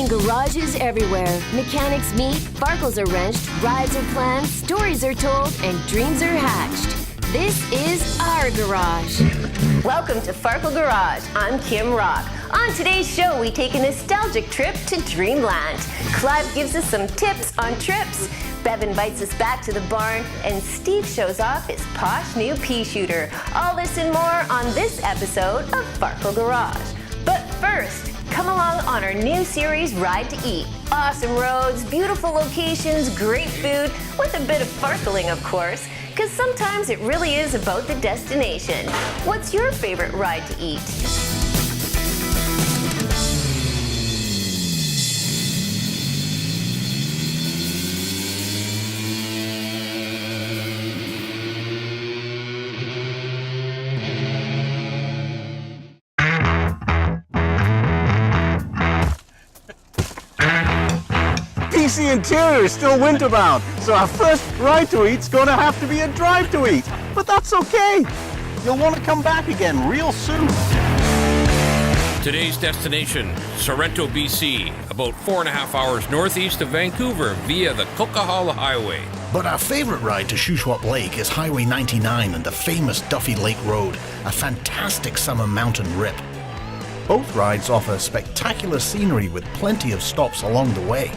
in garages everywhere. Mechanics meet, FARKLEs are wrenched, rides are planned, stories are told, and dreams are hatched. This is our garage. Welcome to FARKLE Garage. I'm Kim Rock. On today's show, we take a nostalgic trip to Dreamland. Clive gives us some tips on trips. Bev invites us back to the barn, and Steve shows off his posh new peashooter. All this and more on this episode of FARKLE Garage. But first, come along on our new series, Ride to Eat. Awesome roads, beautiful locations, great food, with a bit of farkling, of course, because sometimes it really is about the destination. What's your favorite ride to eat? PC interior is still winter bound, so our first ride to eat's gonna have to be a drive to eat. But that's okay. You'll want to come back again real soon. Today's destination, Sorrento, BC, about 4.5 hours northeast of Vancouver via the Coquihalla Highway. But our favorite ride to Shuswap Lake is Highway 99 and the famous Duffy Lake Road, a fantastic summer mountain rip. Both rides offer spectacular scenery with plenty of stops along the way.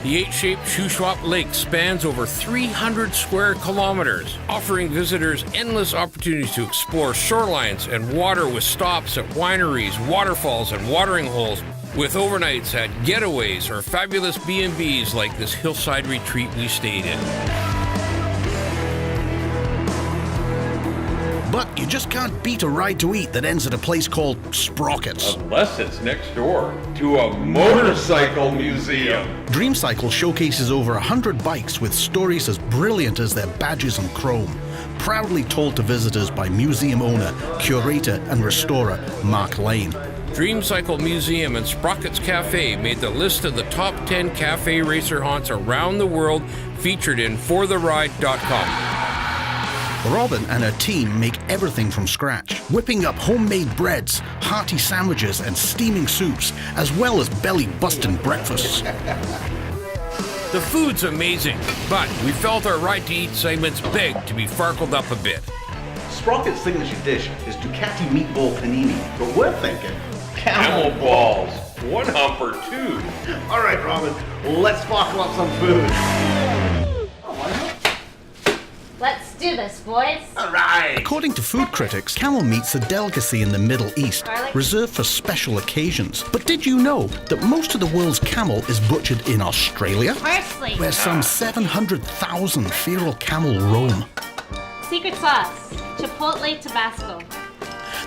The 8-shaped Shuswap Lake spans over 300 square kilometers, offering visitors endless opportunities to explore shorelines and water with stops at wineries, waterfalls, and watering holes, with overnights at getaways or fabulous B&Bs like this hillside retreat we stayed in. But you just can't beat a ride to eat that ends at a place called Sprockets. Unless it's next door to a motorcycle museum. Dreamcycle showcases over 100 bikes with stories as brilliant as their badges and chrome, proudly told to visitors by museum owner, curator and restorer Mark Lane. Dreamcycle Museum and Sprockets Cafe made the list of the top 10 cafe racer haunts around the world, featured in fortheride.com. Robin and her team make everything from scratch, whipping up homemade breads, hearty sandwiches and steaming soups, as well as belly-busting breakfasts. The food's amazing, but we felt our Ride to Eat segments begged to be farkled up a bit. Sprocket's signature dish is Ducati meatball panini, but we're thinking Camel balls. One hump or two. All right, Robin, let's sparkle up some food. Let's do this, boys. All right. According to food critics, camel meat's a delicacy in the Middle East, reserved for special occasions. But did you know that most of the world's camel is butchered in Australia? Firstly, Where some 700,000 feral camel roam. secret sauce, Chipotle Tabasco.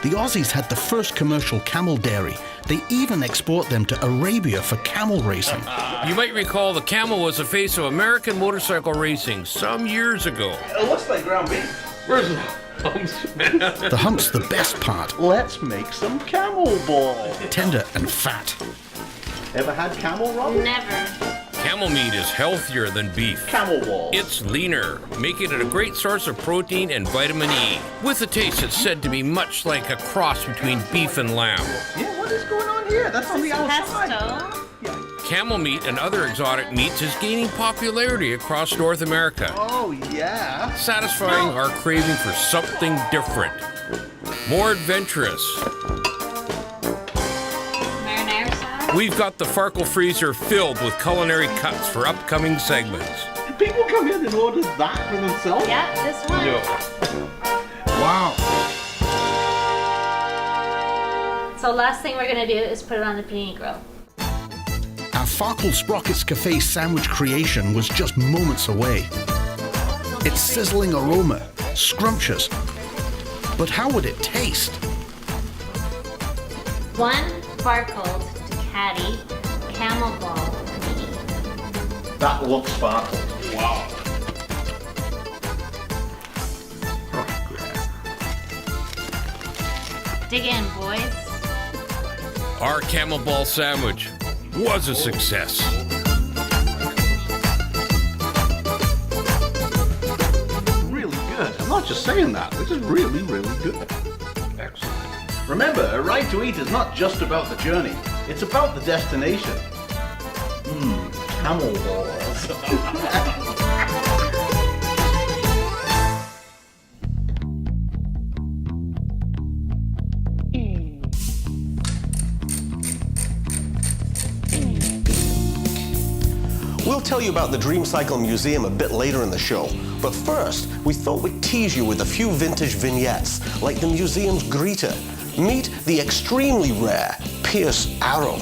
The Aussies had the first commercial camel dairy. They even export them to Arabia for camel racing. You might recall the camel was the face of American motorcycle racing some years ago. It looks like ground beef. Where's the humps, man? The hump's the best part, Let's make some camel balls. tender and fat. Ever had camel, Robin? Never. Camel meat is healthier than beef. Camel balls. It's leaner, making it a great source of protein and vitamin E, with a taste that's said to be much like a cross between beef and lamb. Yeah, what is going on here? That's on the outside. Pesto. Camel meat and other exotic meats is gaining popularity across North America, Oh, yeah. satisfying our craving for something different, more adventurous. Marinara sauce. We've got the FARKLE freezer filled with culinary cuts for upcoming segments. Did people come in and order that for themselves? Yeah, this one. Wow. So last thing we're gonna do is put it on the panini grill. Our FARKLE Sprockets Cafe sandwich creation was just moments away. Its sizzling aroma, scrumptious. But how would it taste? One FARKLed Ducati camel ball panini. That looks sparkle. Wow. Dig in, boys. Our camel ball sandwich was a success. Really good. I'm not just saying that. This is really, really good. Excellent. Remember, a ride to eat is not just about the journey. It's about the destination. Camel balls. We'll tell you about the Dreamcycle Museum a bit later in the show, but first, we thought we'd tease you with a few vintage vignettes, like the museum's greeter. Meet the extremely rare Pierce Arrow.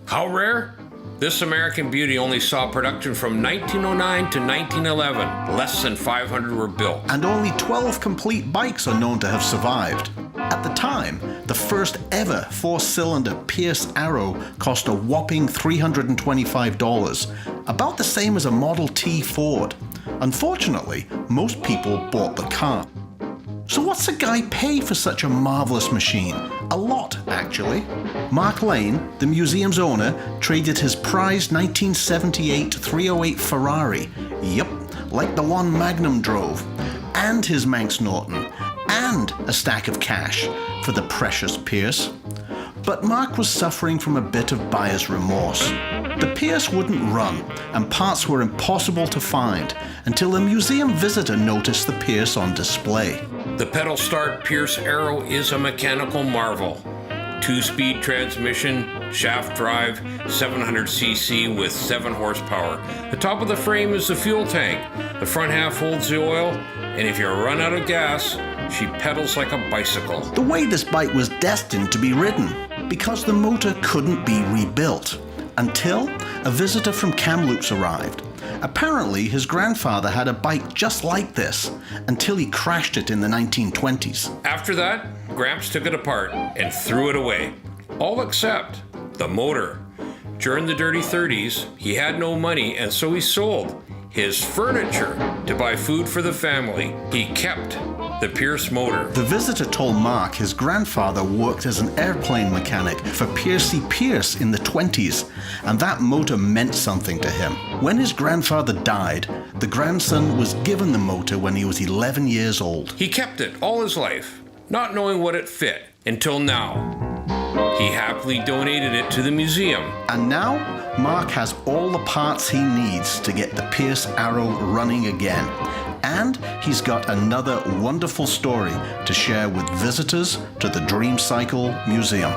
How rare? This American beauty only saw production from 1909 to 1911. Less than 500 were built. And only 12 complete bikes are known to have survived. At the time, the first ever four-cylinder Pierce Arrow cost a whopping $325, about the same as a Model T Ford. Unfortunately, most people bought the car. So what's a guy pay for such a marvelous machine? A lot, actually. Mark Lane, the museum's owner, traded his prized 1978 308 Ferrari, yep, like the one Magnum drove, and his Manx Norton, and a stack of cash for the precious Pierce. But Mark was suffering from a bit of buyer's remorse. The Pierce wouldn't run, and parts were impossible to find until a museum visitor noticed the Pierce on display. The pedal start Pierce Arrow is a mechanical marvel. 2-speed transmission, shaft drive, 700cc with 7 horsepower. The top of the frame is the fuel tank. The front half holds the oil, and if you run out of gas, she pedals like a bicycle. The way this bike was destined to be ridden, because the motor couldn't be rebuilt, until a visitor from Kamloops arrived. Apparently, his grandfather had a bike just like this, until he crashed it in the 1920s. After that, Gramps took it apart and threw it away. All except the motor. During the dirty 30s, he had no money, and so he sold his furniture to buy food for the family. He kept the Pierce motor. The visitor told Mark his grandfather worked as an airplane mechanic for Piercy Pierce in the 20s, and that motor meant something to him. When his grandfather died, the grandson was given the motor when he was 11 years old. He kept it all his life, not knowing what it fit, until now. He happily donated it to the museum. And now, Mark has all the parts he needs to get the Pierce Arrow running again. And he's got another wonderful story to share with visitors to the Dreamcycle Museum.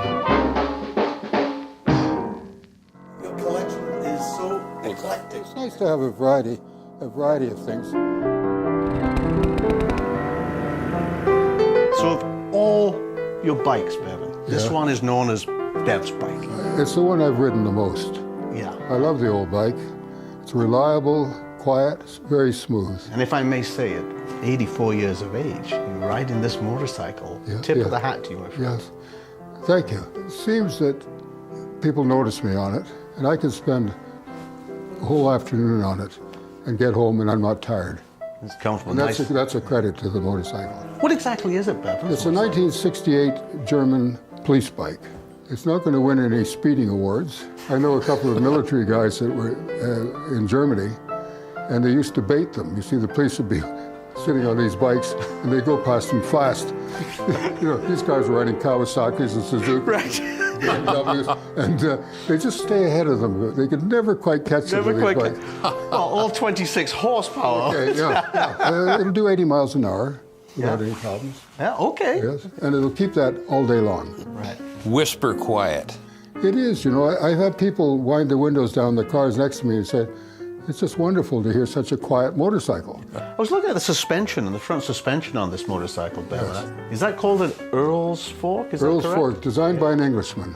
Your collection is so eclectic. It's nice to have a variety of things. So of all your bikes, Bevan, this Yeah. one is known as Bev's bike. It's the one I've ridden the most. Yeah. I love the old bike. It's reliable, quiet, it's very smooth. And if I may say it, 84 years of age, you're riding this motorcycle. Yeah, Tip yeah. of the hat to you, my friend. Yes. Thank you. It seems that people notice me on it, and I can spend a whole afternoon on it and get home and I'm not tired. It's comfortable. And Nice. that's a credit to the motorcycle. What exactly is it, Bevan? It's a 1968 German police bike. It's not going to win any speeding awards. I know a couple of military guys that were in Germany, and they used to bait them. You see, the police would be sitting on these bikes, and they go past them fast. You know, these guys were riding Kawasaki's and Suzuki. Right. BMWs, and they just stay ahead of them. They could never quite catch them. Never with quite. these bikes. Well, all 26 horsepower. Okay, yeah. It'll do 80 miles an hour without any problems. Yeah, okay. Yes, and it'll keep that all day long. Right. Whisper quiet. It is, you know. I've had people wind the windows down the cars next to me and say, it's just wonderful to hear such a quiet motorcycle. I was looking at the suspension and the front suspension on this motorcycle, Bevan. Is that called an Earl's Fork? Is Earl's that correct? Fork, designed by an Englishman.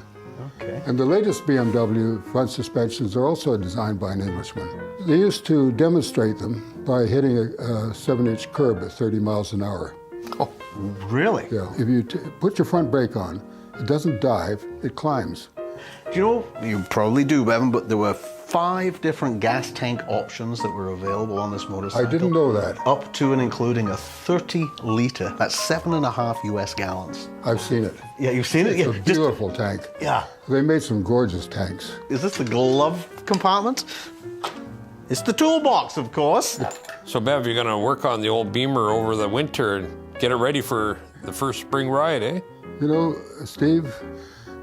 Okay. And the latest BMW front suspensions are also designed by an Englishman. They used to demonstrate them by hitting a 7-inch curb at 30 miles an hour. Oh, really? Yeah. If you put your front brake on, it doesn't dive, it climbs. Do you know, you probably do, Bevan, but there were 5 different gas tank options that were available on this motorcycle. I didn't know that. Up to and including a 30-litre, that's 7.5 US gallons. I've seen it. Yeah, you've seen it? It's Yeah, a beautiful tank. Yeah. They made some gorgeous tanks. Is this the glove compartment? It's the toolbox, of course. So, Bev, you're going to work on the old Beamer over the winter and get it ready for the first spring ride, eh? You know, Steve,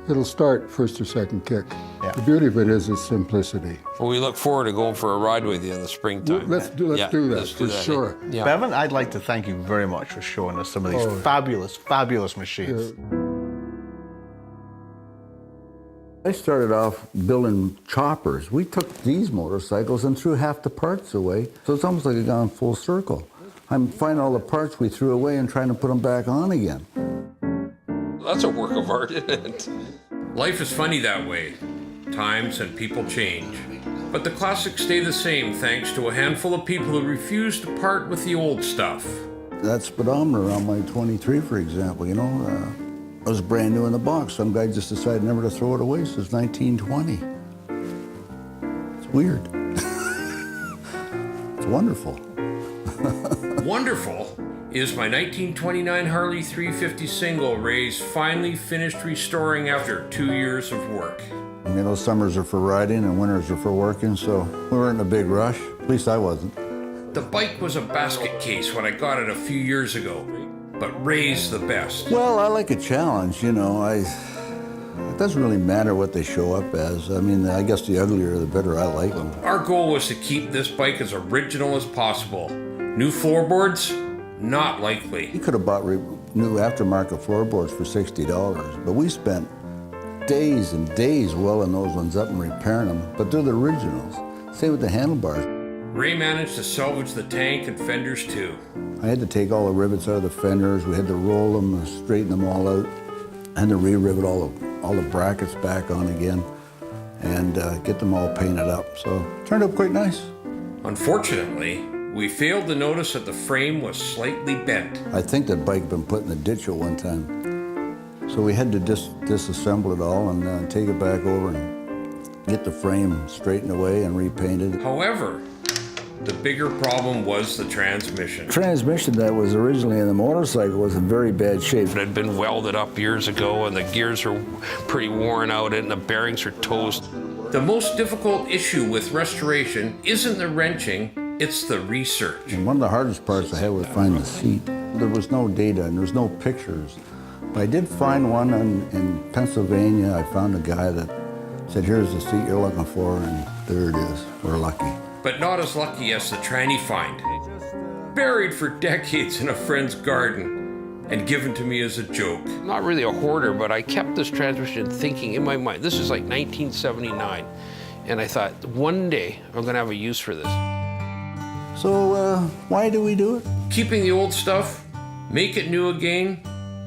It'll start first or second kick. Yeah. The beauty of it is its simplicity. Well, we look forward to going for a ride with you in the springtime. Let's do that for sure. Yeah. Bevan, I'd like to thank you very much for showing us some of these fabulous machines. I started off building choppers. We took these motorcycles and threw half the parts away, so it's almost like a gone full circle. I'm finding all the parts we threw away and trying to put them back on again. That's a work of art, isn't it? Life is funny that way. Times and people change. But the classics stay the same thanks to a handful of people who refuse to part with the old stuff. That speedometer on my 23, for example, you know, it was brand new in the box. Some guy just decided never to throw it away since 1920. It's weird. It's wonderful. Wonderful is my 1929 Harley 350 single Ray's finally finished restoring after 2 years of work. You know, summers are for riding and winters are for working, so we weren't in a big rush. At least I wasn't. The bike was a basket case when I got it a few years ago, but Ray's the best. Well, I like a challenge, you know. It doesn't really matter what they show up as. I mean, I guess the uglier the better I like them. Our goal was to keep this bike as original as possible. New floorboards? Not likely. You could have bought new aftermarket floorboards for $60, but we spent days and days welling those ones up and repairing them, but they're the originals. Same with the handlebars. Ray managed to salvage the tank and fenders too. I had to take all the rivets out of the fenders. We had to roll them and straighten them all out. I had to re-rivet all the brackets back on again and get them all painted up. So it turned out quite nice. Unfortunately, we failed to notice that the frame was slightly bent. I think that bike had been put in the ditch at one time. So we had to disassemble it all and take it back over and get the frame straightened away and repainted. However, the bigger problem was the transmission. Transmission that was originally in the motorcycle was in very bad shape. It had been welded up years ago and the gears are pretty worn out and the bearings are toast. The most difficult issue with restoration isn't the wrenching, it's the research. And one of the hardest parts I had was finding the seat. There was no data and there was no pictures. But I did find one in Pennsylvania. I found a guy that said, here's the seat you're looking for, and there it is. We're lucky. But not as lucky as the tranny find. Buried for decades in a friend's garden and given to me as a joke. Not really a hoarder, but I kept this transmission thinking in my mind. This is like 1979. And I thought, one day I'm gonna have a use for this. So why do we do it? Keeping the old stuff, make it new again,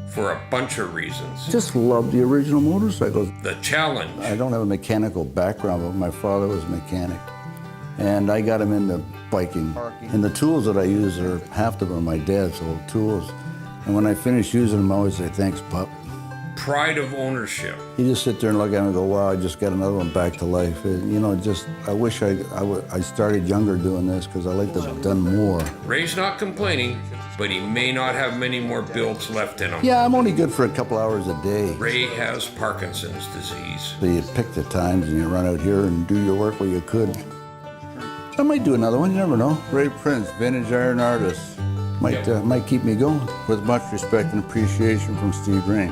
for a bunch of reasons. Just love the original motorcycles. The challenge. I don't have a mechanical background, but my father was a mechanic. And I got him into biking. And the tools that I use are half of them are my dad's old tools. And when I finish using them, I always say, thanks, pup. Pride of ownership. You just sit there and look at him and go, wow, I just got another one back to life. You know, just, I wish I started younger doing this because I like to have done more. Ray's not complaining, but he may not have many more builds left in him. Yeah, I'm only good for a couple hours a day. Ray has Parkinson's disease. So you pick the times and you run out here and do your work where you could. I might do another one, you never know. Ray Prince, vintage iron artist. Might keep me going. With much respect and appreciation from Steve Ring.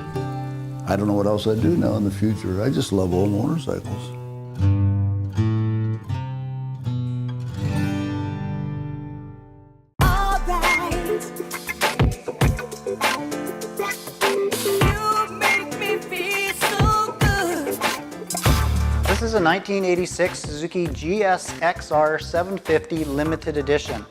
I don't know what else I'd do now in the future. I just love old motorcycles. This is a 1986 Suzuki GSXR 750 limited edition.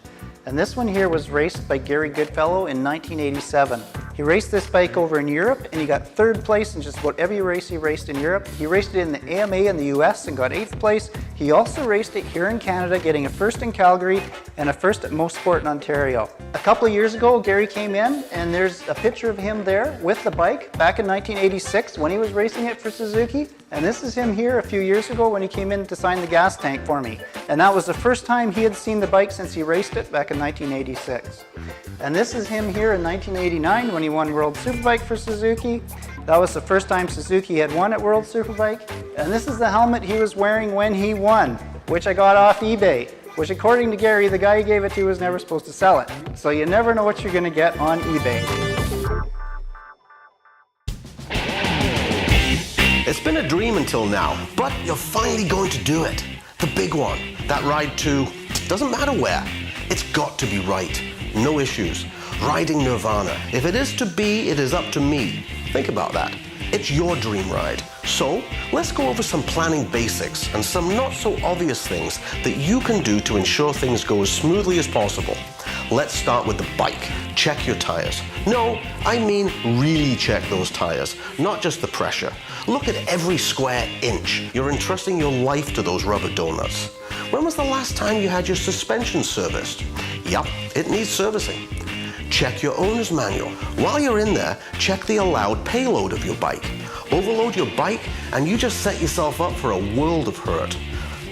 And this one here was raced by Gary Goodfellow in 1987. He raced this bike over in Europe and he got 3rd place in just about every race he raced in Europe. He raced it in the AMA in the US and got 8th place. He also raced it here in Canada, getting a 1st in Calgary and a 1st at Most Sport in Ontario. A couple of years ago, Gary came in and there's a picture of him there with the bike back in 1986 when he was racing it for Suzuki. And this is him here a few years ago when he came in to sign the gas tank for me. And that was the first time he had seen the bike since he raced it back in 1986. And this is him here in 1989 when he won World Superbike for Suzuki. That was the first time Suzuki had won at World Superbike. And this is the helmet he was wearing when he won, which I got off eBay, which according to Gary, the guy he gave it to was never supposed to sell it. So you never know what you're gonna get on eBay. It's been a dream until now, but you're finally going to do it. The big one, that ride to, doesn't matter where. It's got to be right. No issues. Riding Nirvana. If it is to be, it is up to me. Think about that. It's your dream ride. So let's go over some planning basics and some not so obvious things that you can do to ensure things go as smoothly as possible. Let's start with the bike. Check your tires. No, I mean really check those tires, not just the pressure. Look at every square inch. You're entrusting your life to those rubber donuts. When was the last time you had your suspension serviced? Yup, it needs servicing. Check your owner's manual. While you're in there, check the allowed payload of your bike. Overload your bike and you just set yourself up for a world of hurt.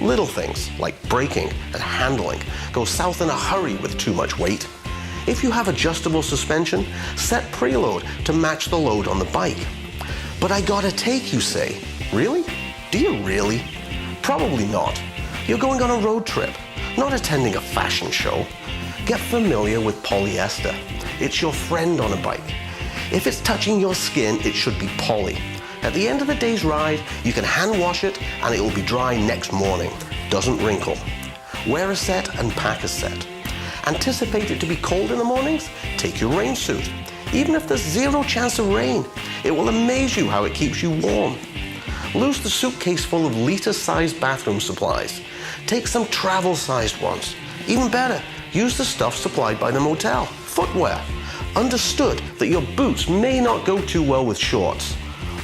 Little things like braking and handling go south in a hurry with too much weight. If you have adjustable suspension, set preload to match the load on the bike. But I gotta take, you say. Really? Do you really? Probably not. You're going on a road trip, not attending a fashion show. Get familiar with polyester. It's your friend on a bike. If it's touching your skin, it should be poly. At the end of the day's ride, you can hand wash it and it will be dry next morning. Doesn't wrinkle. Wear a set and pack a set. Anticipate it to be cold in the mornings? Take your rain suit. Even if there's zero chance of rain, it will amaze you how it keeps you warm. Lose the suitcase full of liter-sized bathroom supplies. Take some travel-sized ones. Even better, use the stuff supplied by the motel. Footwear. Understood that your boots may not go too well with shorts.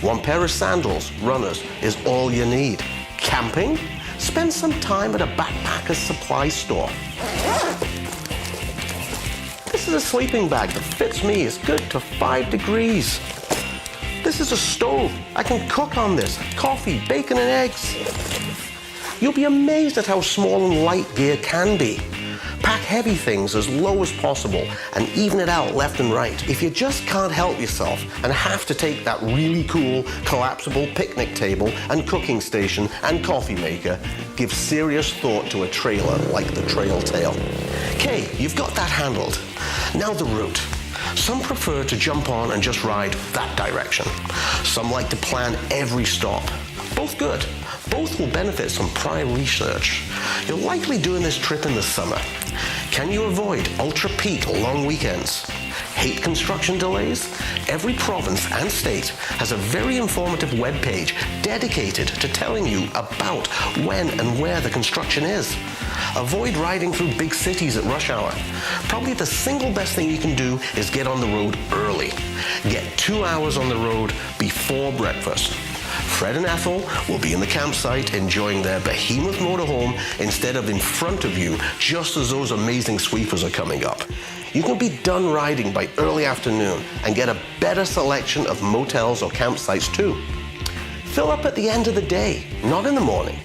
One pair of sandals, runners, is all you need. Camping? Spend some time at a backpacker's supply store. This is a sleeping bag that fits me. It's good to 5 degrees. This is a stove. I can cook on this. Coffee, bacon, and eggs. You'll be amazed at how small and light gear can be. Pack heavy things as low as possible and even it out left and right. If you just can't help yourself and have to take that really cool collapsible picnic table and cooking station and coffee maker, give serious thought to a trailer like the Trail Tail. Okay, you've got that handled. Now the route. Some prefer to jump on and just ride that direction. Some like to plan every stop. Both good. Both will benefit from prior research. You're likely doing this trip in the summer. Can you avoid ultra-peak long weekends? Hate construction delays? Every province and state has a very informative webpage dedicated to telling you about when and where the construction is. Avoid riding through big cities at rush hour. Probably the single best thing you can do is get on the road early. Get 2 hours on the road before breakfast. Fred and Ethel will be in the campsite enjoying their behemoth motorhome instead of in front of you just as those amazing sweepers are coming up. You can be done riding by early afternoon and get a better selection of motels or campsites too. Fill up at the end of the day, not in the morning.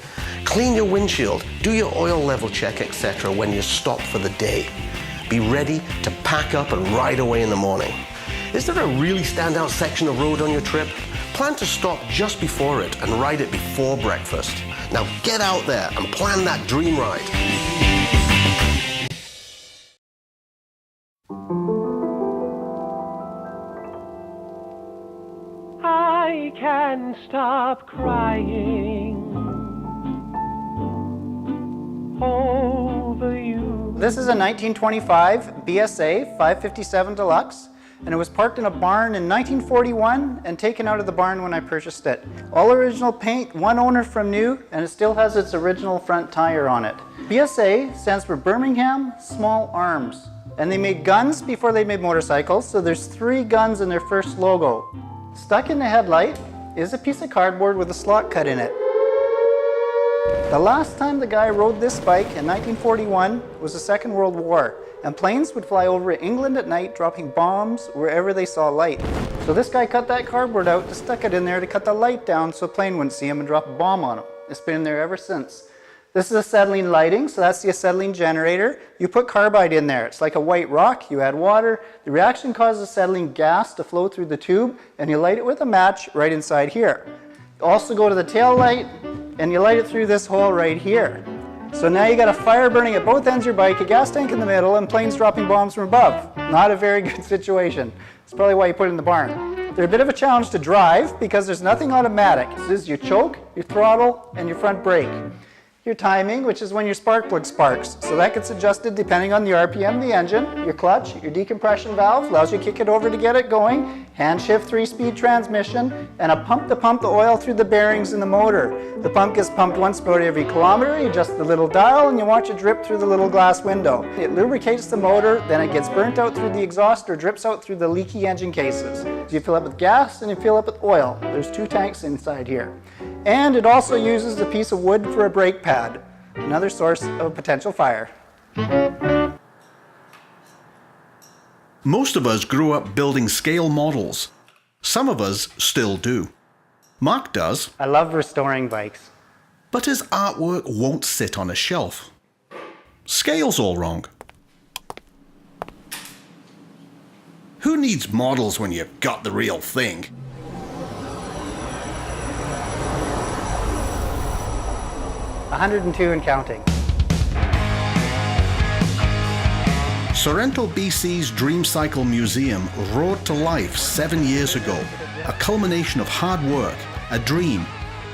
Clean your windshield, do your oil level check, etc. when you stop for the day. Be ready to pack up and ride away in the morning. Is there a really standout section of road on your trip? Plan to stop just before it and ride it before breakfast. Now get out there and plan that dream ride. I can't stop crying over you. This is a 1925 BSA 557 Deluxe, and it was parked in a barn in 1941 and taken out of the barn when I purchased it. All original paint, one owner from new, and it still has its original front tire on it. BSA stands for Birmingham Small Arms, and they made guns before they made motorcycles, so there's 3 guns in their first logo. Stuck in the headlight is a piece of cardboard with a slot cut in it. The last time the guy rode this bike in 1941 was the Second World War, and planes would fly over England at night dropping bombs wherever they saw light. So this guy cut that cardboard out to stick it in there to cut the light down so a plane wouldn't see him and drop a bomb on him. It's been in there ever since. This is acetylene lighting, so that's the acetylene generator. You put carbide in there. It's like a white rock. You add water. The reaction causes acetylene gas to flow through the tube, and you light it with a match right inside here. You also go to the tail light, and you light it through this hole right here. So now you got a fire burning at both ends of your bike, a gas tank in the middle, and planes dropping bombs from above. Not a very good situation. That's probably why you put it in the barn. They're a bit of a challenge to drive because there's nothing automatic. This is your choke, your throttle, and your front brake. Your timing, which is when your spark plug sparks. So that gets adjusted depending on the RPM of the engine. Your clutch, your decompression valve, allows you to kick it over to get it going. Hand shift 3-speed transmission, and a pump to pump the oil through the bearings in the motor. The pump gets pumped once about every kilometer. You adjust the little dial and you watch it drip through the little glass window. It lubricates the motor, then it gets burnt out through the exhaust or drips out through the leaky engine cases. So you fill up with gas and you fill up with oil. There's 2 tanks inside here. And it also uses a piece of wood for a brake pad, another source of potential fire. Most of us grew up building scale models. Some of us still do. Mark does. I love restoring bikes. But his artwork won't sit on a shelf. Scale's all wrong. Who needs models when you've got the real thing? $102 and counting. Sorrento, BC's Dreamcycle Museum roared to life 7 years ago, a culmination of hard work, a dream,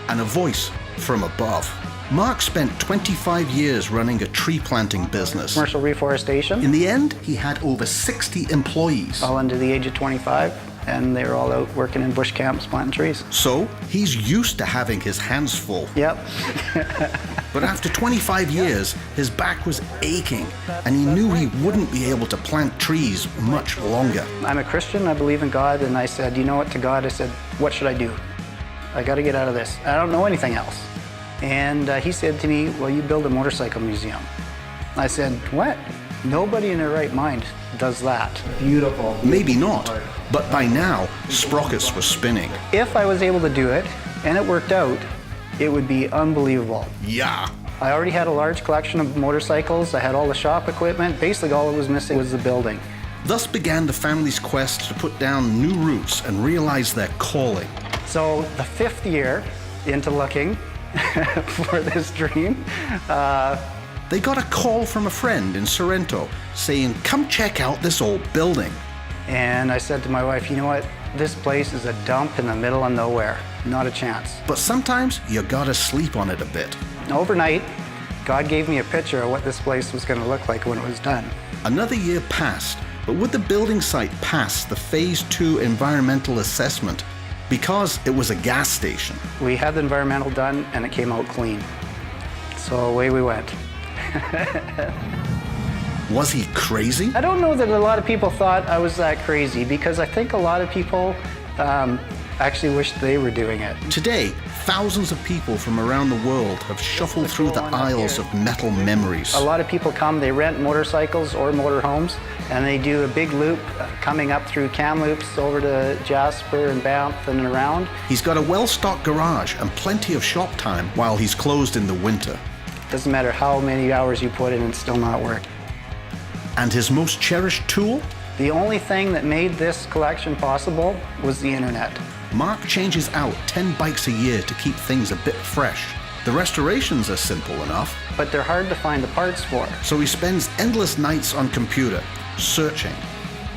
and a voice from above. Mark spent 25 years running a tree planting business. Commercial reforestation. In the end, he had over 60 employees. All under the age of 25, and they were all out working in bush camps planting trees. So, he's used to having his hands full. Yep. But after 25 years, his back was aching, and he knew he wouldn't be able to plant trees much longer. I'm a Christian, I believe in God, and I said, you know what, to God, I said, what should I do? I got to get out of this. I don't know anything else. And he said to me, well, you build a motorcycle museum. I said, what? Nobody in their right mind does that. Beautiful. Maybe not, but by now, sprockets were spinning. If I was able to do it, and it worked out, it would be unbelievable. Yeah. I already had a large collection of motorcycles. I had all the shop equipment. Basically, all that was missing was the building. Thus began the family's quest to put down new roots and realize their calling. So the 5th year into looking for this dream, they got a call from a friend in Sorrento saying, come check out this old building. And I said to my wife, you know what? This place is a dump in the middle of nowhere. Not a chance. But sometimes you gotta sleep on it a bit. Overnight, God gave me a picture of what this place was going to look like when it was done. Another year passed, but would the building site pass the Phase 2 environmental assessment? Because it was a gas station. We had the environmental done and it came out clean. So away we went. Was he crazy? I don't know that a lot of people thought I was that crazy, because I think a lot of people actually wish they were doing it. Today, thousands of people from around the world have shuffled through the aisles of metal memories. A lot of people come, they rent motorcycles or motorhomes, and they do a big loop coming up through Kamloops over to Jasper and Banff and around. He's got a well-stocked garage and plenty of shop time while he's closed in the winter. Doesn't matter how many hours you put in, it's still not working. And his most cherished tool? The only thing that made this collection possible was the internet. Mark changes out 10 bikes a year to keep things a bit fresh. The restorations are simple enough, but they're hard to find the parts for. So he spends endless nights on computer, searching.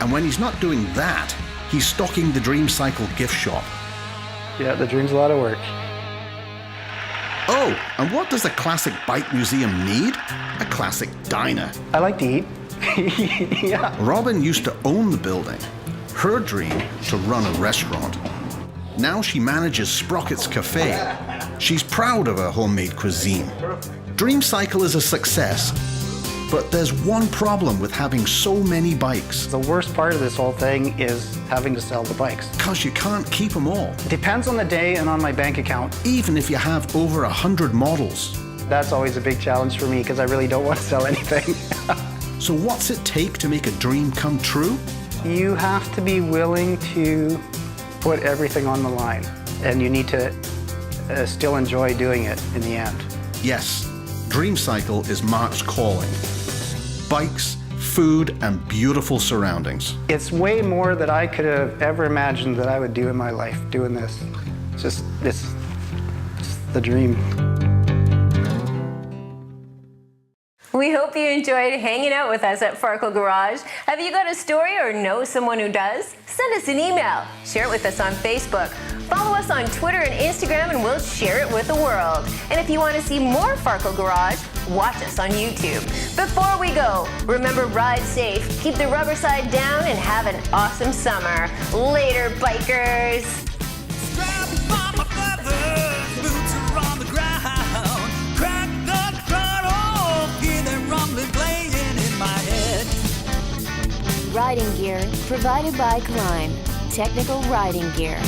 And when he's not doing that, he's stocking the Dreamcycle gift shop. Yeah, the dream's a lot of work. Oh, and what does a classic bike museum need? A classic diner. I like to eat. Yeah. Robin used to own the building. Her dream to run a restaurant. Now she manages Sprocket's Cafe. She's proud of her homemade cuisine. Dreamcycle is a success, but there's one problem with having so many bikes. The worst part of this whole thing is having to sell the bikes. Because you can't keep them all. It depends on the day and on my bank account. Even if you have over 100 models. That's always a big challenge for me, because I really don't want to sell anything. So what's it take to make a dream come true? You have to be willing to put everything on the line, and you need to still enjoy doing it in the end. Yes, Dreamcycle is Mark's calling. Bikes, food, and beautiful surroundings. It's way more than I could have ever imagined that I would do in my life, doing this. It's the dream. We hope you enjoyed hanging out with us at FARKLE Garage. Have you got a story or know someone who does? Send us an email. Share it with us on Facebook. Follow us on Twitter and Instagram and we'll share it with the world. And if you want to see more FARKLE Garage, watch us on YouTube. Before we go, remember, ride safe, keep the rubber side down, and have an awesome summer. Later, bikers. Strap on my feathers, boots are on the ground. Crack the throttle, hear them rumbling playing in my head. Riding gear provided by Clive. Technical riding gear.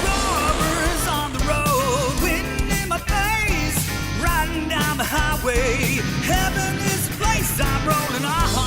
Robbers on the road, wind in my face, riding down the highway. Heaven is the place I'm rolling on.